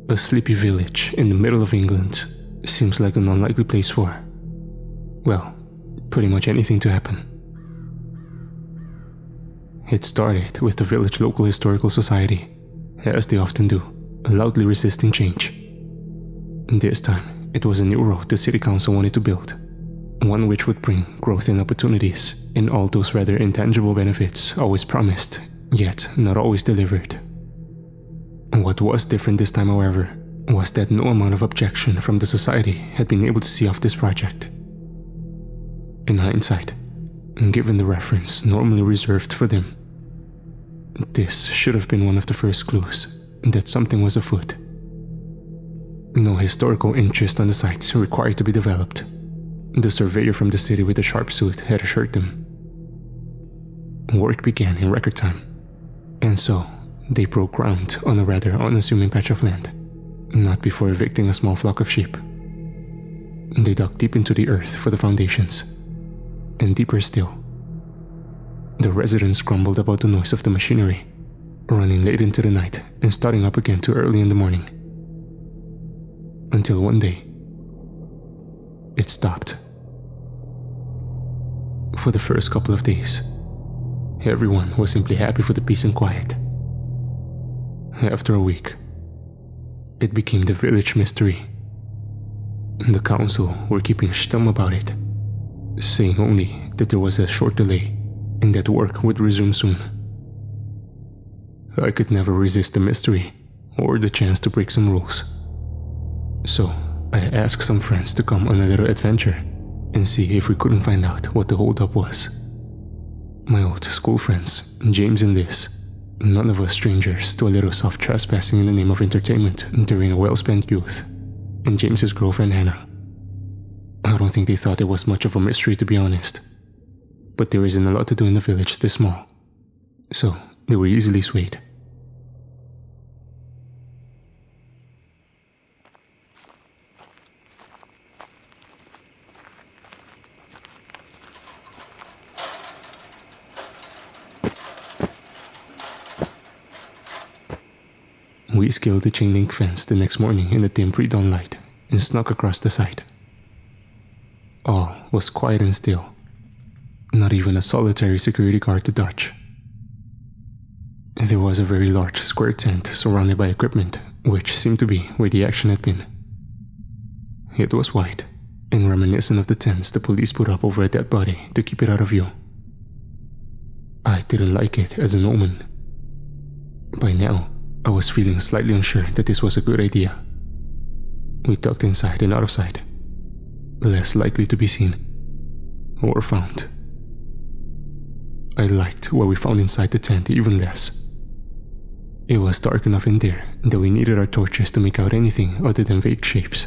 A sleepy village in the middle of England seems like an unlikely place for, well, pretty much anything to happen. It started with the village local historical society, as they often do, loudly resisting change. This time, it was a new road the city council wanted to build, one which would bring growth and opportunities and all those rather intangible benefits always promised, yet not always delivered. What was different this time, however, was that no amount of objection from the society had been able to see off this project. In hindsight, given the reference normally reserved for them, this should have been one of the first clues that something was afoot. No historical interest on the sites required to be developed. The surveyor from the city with the sharp suit had assured them. Work began in record time, and so they broke ground on a rather unassuming patch of land, not before evicting a small flock of sheep. They dug deep into the earth for the foundations, and deeper still. The residents grumbled about the noise of the machinery, running late into the night and starting up again too early in the morning. Until one day, it stopped. For the first couple of days, everyone was simply happy for the peace and quiet. After a week, it became the village mystery. The council were keeping stum about it, saying only that there was a short delay and that work would resume soon. I could never resist the mystery or the chance to break some rules. So I asked some friends to come on a little adventure and see if we couldn't find out what the holdup was. My old school friends, James and Liz, none of us strangers to a little soft trespassing in the name of entertainment during a well-spent youth, and James's girlfriend Hannah. I don't think they thought it was much of a mystery, to be honest. But there isn't a lot to do in the village this small, so they were easily swayed. We scaled the chain-link fence the next morning in the dim pre-dawn light and snuck across the site. All was quiet and still. Not even a solitary security guard to dodge. There was a very large square tent surrounded by equipment, which seemed to be where the action had been. It was white, and reminiscent of the tents the police put up over a dead body to keep it out of view. I didn't like it as an omen. By now, I was feeling slightly unsure that this was a good idea. We ducked inside and out of sight, less likely to be seen or found. I liked what we found inside the tent even less. It was dark enough in there that we needed our torches to make out anything other than vague shapes.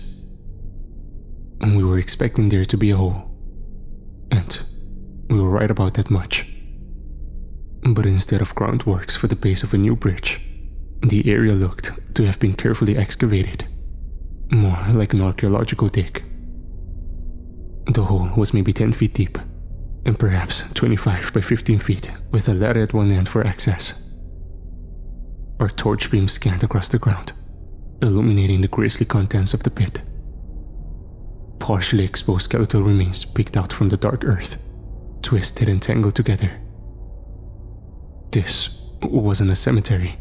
And we were expecting there to be a hole. And we were right about that much. But instead of groundworks for the base of a new bridge, the area looked to have been carefully excavated, more like an archaeological dig. The hole was maybe 10 feet deep, and perhaps 25 by 15 feet with a ladder at one end for access. Our torch beam scanned across the ground, illuminating the grisly contents of the pit. Partially exposed skeletal remains peeked out from the dark earth, twisted and tangled together. This wasn't a cemetery.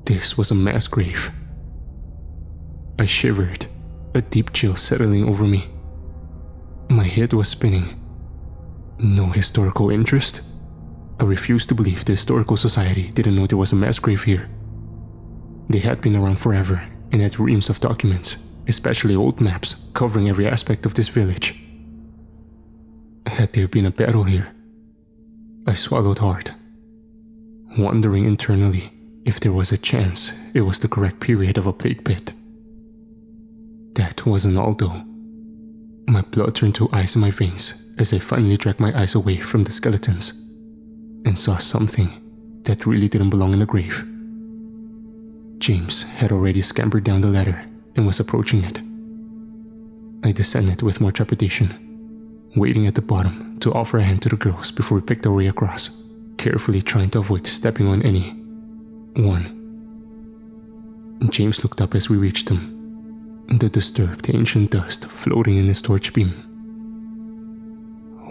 This was a mass grave. I shivered, a deep chill settling over me. My head was spinning. No historical interest? I refused to believe the historical society didn't know there was a mass grave here. They had been around forever and had reams of documents, especially old maps covering every aspect of this village. Had there been a battle here? I swallowed hard, wondering internally if there was a chance it was the correct period of a plague pit. That wasn't all though. My blood turned to ice in my veins as I finally dragged my eyes away from the skeletons and saw something that really didn't belong in a grave. James had already scampered down the ladder and was approaching it. I descended with more trepidation, waiting at the bottom to offer a hand to the girls before we picked our way across, carefully trying to avoid stepping on any one. James looked up as we reached them, the disturbed ancient dust floating in his torch beam.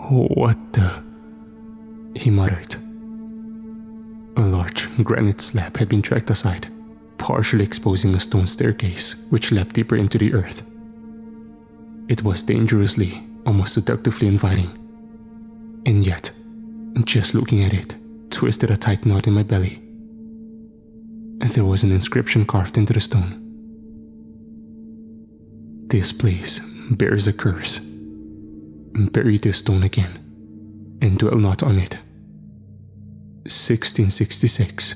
"What the?" he muttered. A large granite slab had been dragged aside, partially exposing a stone staircase which led deeper into the earth. It was dangerously, almost seductively inviting. And yet, just looking at it twisted a tight knot in my belly. There was an inscription carved into the stone. "This place bears a curse. Bury this stone again, and dwell not on it." 1666.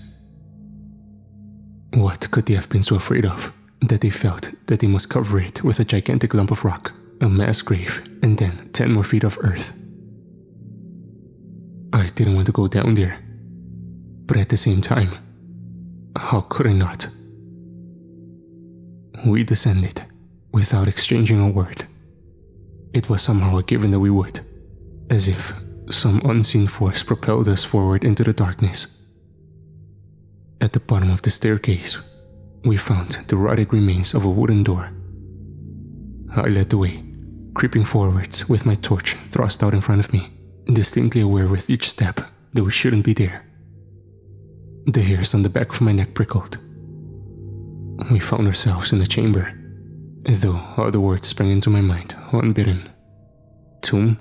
What could they have been so afraid of that they felt that they must cover it with a gigantic lump of rock, a mass grave, and then 10 more feet of earth? I didn't want to go down there, but at the same time, how could I not? We descended without exchanging a word. It was somehow a given that we would, as if some unseen force propelled us forward into the darkness. At the bottom of the staircase, we found the rotted remains of a wooden door. I led the way, creeping forwards with my torch thrust out in front of me, distinctly aware with each step that we shouldn't be there. The hairs on the back of my neck prickled. We found ourselves in a chamber, though other words sprang into my mind unbidden. Tomb?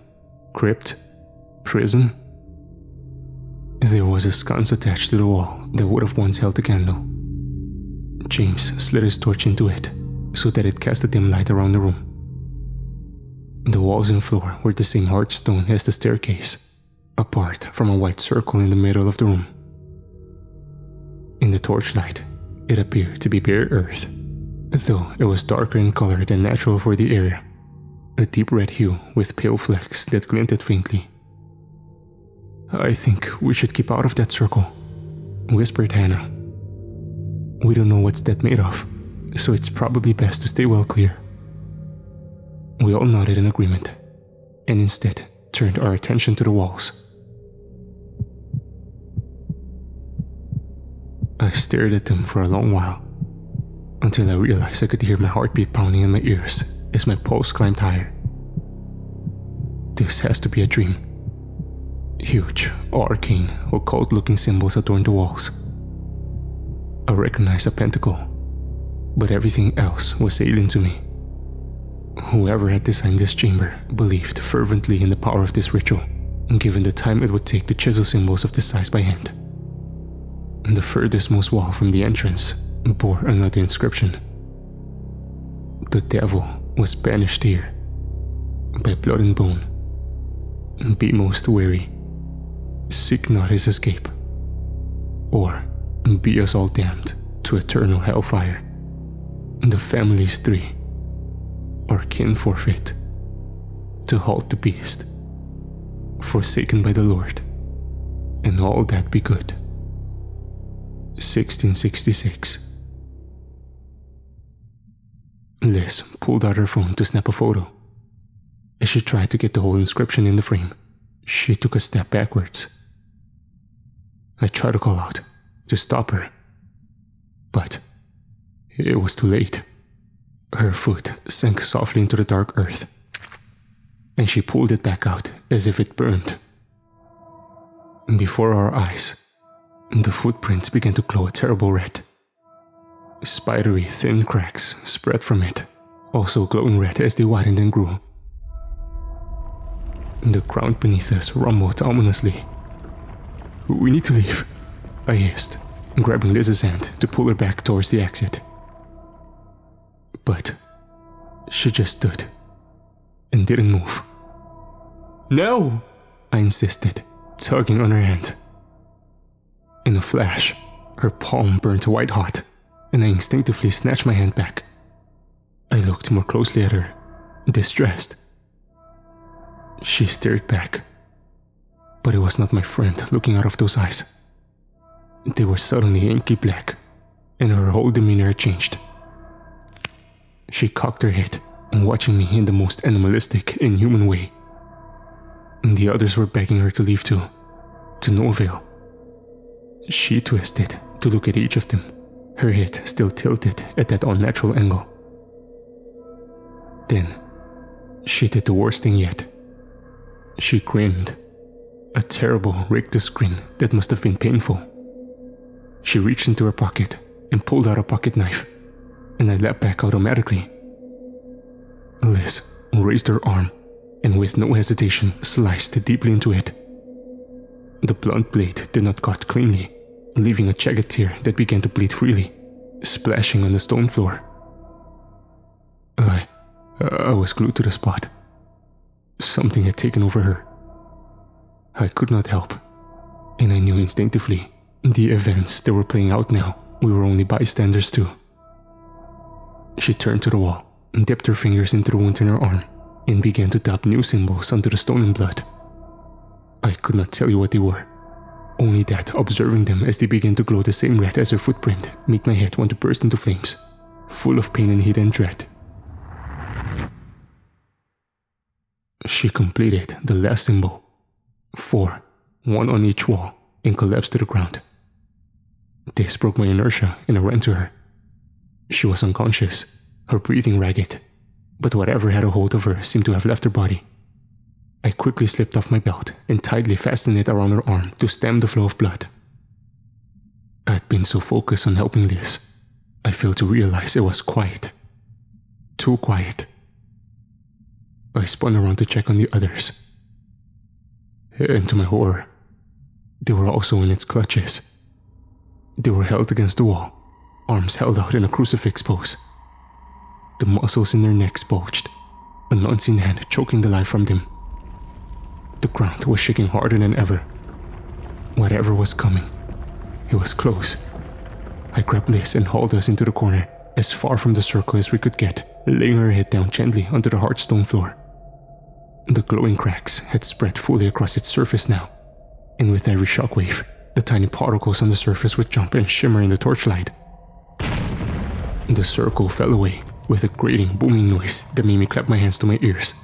Crypt? Prison? There was a sconce attached to the wall that would have once held a candle. James slid his torch into it so that it cast a dim light around the room. The walls and floor were the same hard stone as the staircase, apart from a white circle in the middle of the room. In the torchlight, it appeared to be bare earth, though it was darker in color than natural for the area, a deep red hue with pale flecks that glinted faintly. "I think we should keep out of that circle," whispered Hannah. "We don't know what's that made of, so it's probably best to stay well clear." We all nodded in agreement, and instead turned our attention to the walls. I stared at them for a long while, until I realized I could hear my heartbeat pounding in my ears as my pulse climbed higher. This has to be a dream. Huge, arcane, occult-looking symbols adorned the walls. I recognized a pentacle, but everything else was alien to me. Whoever had designed this chamber believed fervently in the power of this ritual, given the time it would take to chisel symbols of this size by hand. The furthest most wall from the entrance bore another inscription. The devil was banished here, by blood and bone. Be most wary. Seek not his escape, or be us all damned to eternal hellfire. The families three, or kin forfeit, to halt the beast, forsaken by the Lord, and all that be good. 1666. Liz pulled out her phone to snap a photo. As she tried to get the whole inscription in the frame, she took a step backwards. I tried to call out, to stop her, but it was too late. Her foot sank softly into the dark earth, and she pulled it back out as if it burned. Before our eyes, the footprints began to glow a terrible red. Spidery, thin cracks spread from it, also glowing red as they widened and grew. The ground beneath us rumbled ominously. "We need to leave," I hissed, grabbing Liz's hand to pull her back towards the exit. But she just stood and didn't move. "No!" I insisted, tugging on her hand. In a flash, her palm burned white hot, and I instinctively snatched my hand back. I looked more closely at her, distressed. She stared back, but it was not my friend looking out of those eyes. They were suddenly inky black, and her whole demeanor had changed. She cocked her head, watching me in the most animalistic, inhuman way. The others were begging her to leave too, to no avail. She twisted to look at each of them, her head still tilted at that unnatural angle. Then, she did the worst thing yet. She grinned. A terrible, rictus grin that must have been painful. She reached into her pocket and pulled out a pocket knife, and I leapt back automatically. Liz raised her arm and with no hesitation sliced deeply into it. The blunt blade did not cut cleanly, leaving a jagged tear that began to bleed freely, splashing on the stone floor. I was glued to the spot. Something had taken over her. I could not help, and I knew instinctively the events that were playing out now, we were only bystanders too. She turned to the wall and dipped her fingers into the wound in her arm and began to dab new symbols onto the stone and blood. I could not tell you what they were, only that observing them as they began to glow the same red as her footprint made my head want to burst into flames, full of pain and hidden dread. She completed the last symbol, 4, one on each wall, and collapsed to the ground. This broke my inertia and I ran to her. She was unconscious, her breathing ragged, but whatever had a hold of her seemed to have left her body. I quickly slipped off my belt and tightly fastened it around her arm to stem the flow of blood. I had been so focused on helping Liz, I failed to realize it was quiet. Too quiet. I spun around to check on the others. And to my horror, they were also in its clutches. They were held against the wall, arms held out in a crucifix pose. The muscles in their necks bulged, an unseen hand choking the life from them. The ground was shaking harder than ever. Whatever was coming, it was close. I grabbed Liz and hauled us into the corner, as far from the circle as we could get, laying her head down gently onto the hard stone floor. The glowing cracks had spread fully across its surface now, and with every shockwave, the tiny particles on the surface would jump and shimmer in the torchlight. The circle fell away with a grating, booming noise that made me clap my hands to my ears,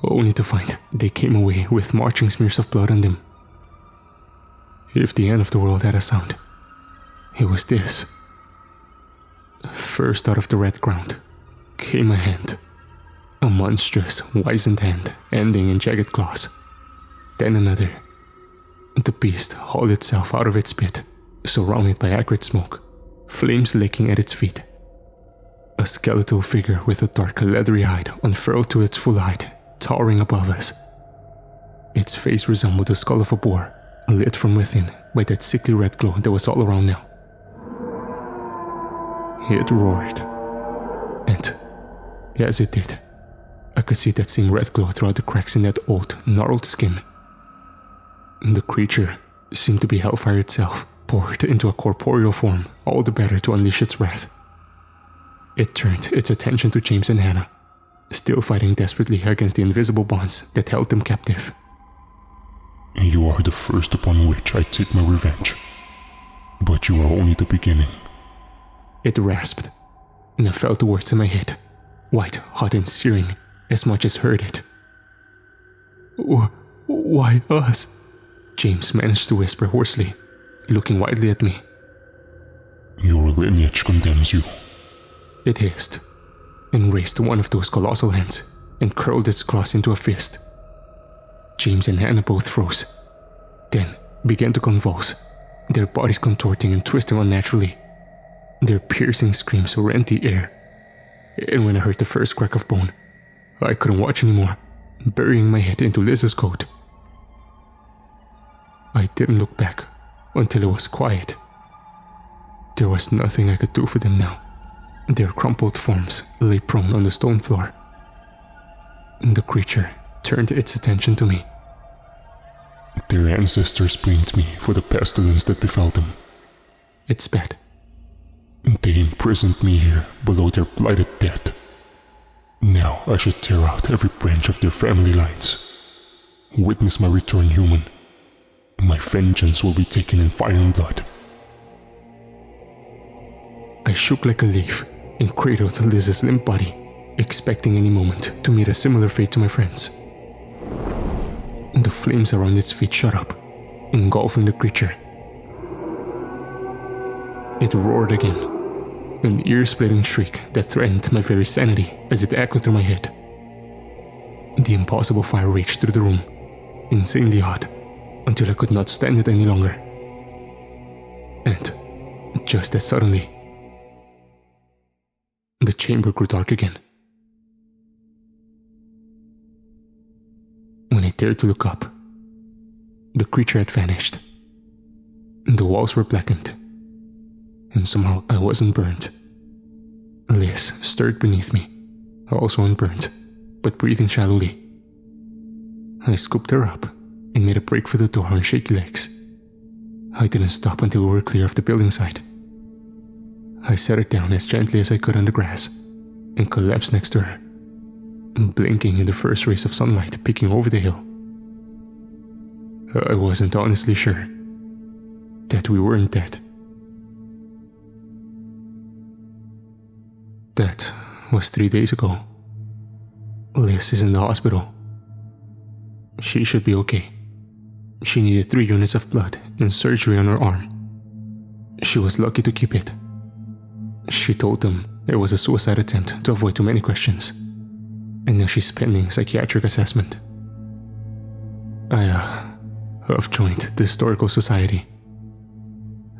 only to find they came away with marching smears of blood on them. If the end of the world had a sound, it was this. First out of the red ground came a hand. A monstrous, wizened hand ending in jagged claws. Then another. The beast hauled itself out of its pit, surrounded by acrid smoke, flames licking at its feet. A skeletal figure with a dark leathery hide unfurled to its full height, towering above us. Its face resembled the skull of a boar, lit from within by that sickly red glow that was all around now. It roared, and as it did, I could see that same red glow throughout the cracks in that old, gnarled skin. The creature seemed to be hellfire itself, poured into a corporeal form, all the better to unleash its wrath. It turned its attention to James and Hannah, still fighting desperately against the invisible bonds that held them captive. You are the first upon which I take my revenge, but you are only the beginning. It rasped, and I felt the words in my head, white, hot and searing, as much as heard it. Why us? James managed to whisper hoarsely, looking wildly at me. Your lineage condemns you. It hissed, and raised one of those colossal hands, and curled its claws into a fist. James and Hannah both froze, then began to convulse, their bodies contorting and twisting unnaturally. Their piercing screams rent the air, and when I heard the first crack of bone, I couldn't watch anymore, burying my head into Liz's coat. I didn't look back until it was quiet. There was nothing I could do for them now. Their crumpled forms lay prone on the stone floor. The creature turned its attention to me. Their ancestors blamed me for the pestilence that befell them. It spat. They imprisoned me here below their blighted dead. Now I should tear out every branch of their family lines. Witness my return, human. My vengeance will be taken in fire and blood. I shook like a leaf and cradled Liz's limp body, expecting any moment to meet a similar fate to my friends. The flames around its feet shot up, engulfing the creature. It roared again, An ear-splitting shriek that threatened my very sanity as it echoed through my head. The impossible fire raged through the room, insanely hot, until I could not stand it any longer. And, just as suddenly, the chamber grew dark again. When I dared to look up, the creature had vanished. The walls were blackened, and somehow I wasn't burnt. Liz stirred beneath me, also unburnt, but breathing shallowly. I scooped her up and made a break for the door on shaky legs. I didn't stop until we were clear of the building site. I set her down as gently as I could on the grass and collapsed next to her, blinking in the first rays of sunlight peeking over the hill. I wasn't honestly sure that we weren't dead. That was 3 days ago. Liz is in the hospital. She should be okay. She needed 3 units of blood and surgery on her arm. She was lucky to keep it. She told them it was a suicide attempt to avoid too many questions, and now she's pending psychiatric assessment. I have joined the Historical Society.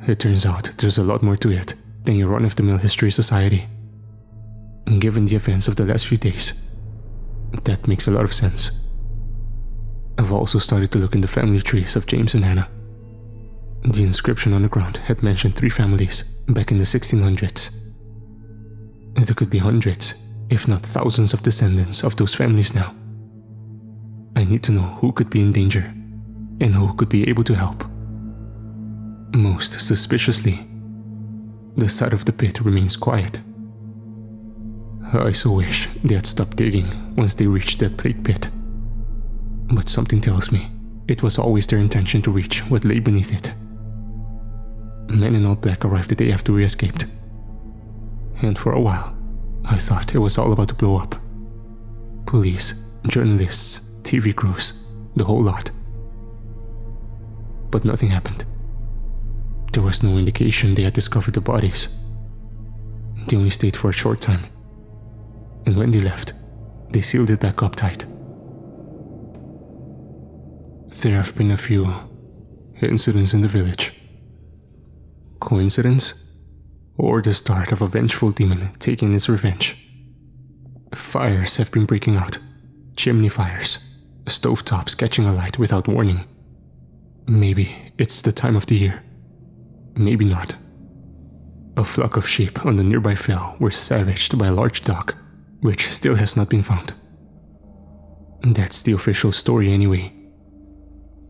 It turns out there's a lot more to it than your run-of-the-mill history society. And given the events of the last few days, that makes a lot of sense. I've also started to look in the family trees of James and Hannah. The inscription on the ground had mentioned 3 families back in the 1600s. There could be hundreds, if not thousands of descendants of those families now. I need to know who could be in danger and who could be able to help. Most suspiciously, the side of the pit remains quiet. I so wish they had stopped digging once they reached that plague pit. But something tells me it was always their intention to reach what lay beneath it. Men in all black arrived the day after we escaped. And for a while, I thought it was all about to blow up. Police, journalists, TV crews, the whole lot. But nothing happened. There was no indication they had discovered the bodies. They only stayed for a short time. And when they left, they sealed it back up tight. There have been a few incidents in the village. Coincidence? Or the start of a vengeful demon taking its revenge? Fires have been breaking out. Chimney fires. Stovetops catching alight without warning. Maybe it's the time of the year. Maybe not. A flock of sheep on the nearby fell were savaged by a large dog, which still has not been found. That's the official story anyway.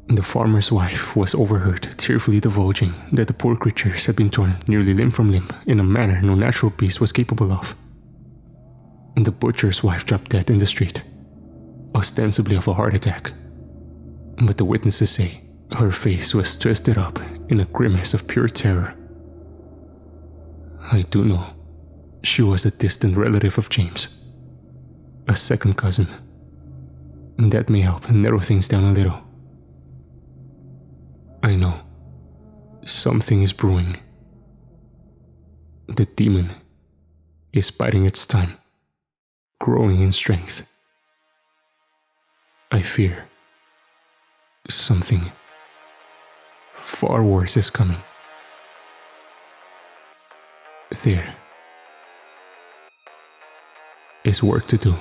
The farmer's wife was overheard tearfully divulging that the poor creatures had been torn nearly limb from limb in a manner no natural beast was capable of. The butcher's wife dropped dead in the street, ostensibly of a heart attack. But the witnesses say her face was twisted up in a grimace of pure terror. I do know she was a distant relative of James, a second cousin. That may help narrow things down a little. I know something is brewing. The demon is biding its time, growing in strength. I fear something far worse is coming. There is work to do.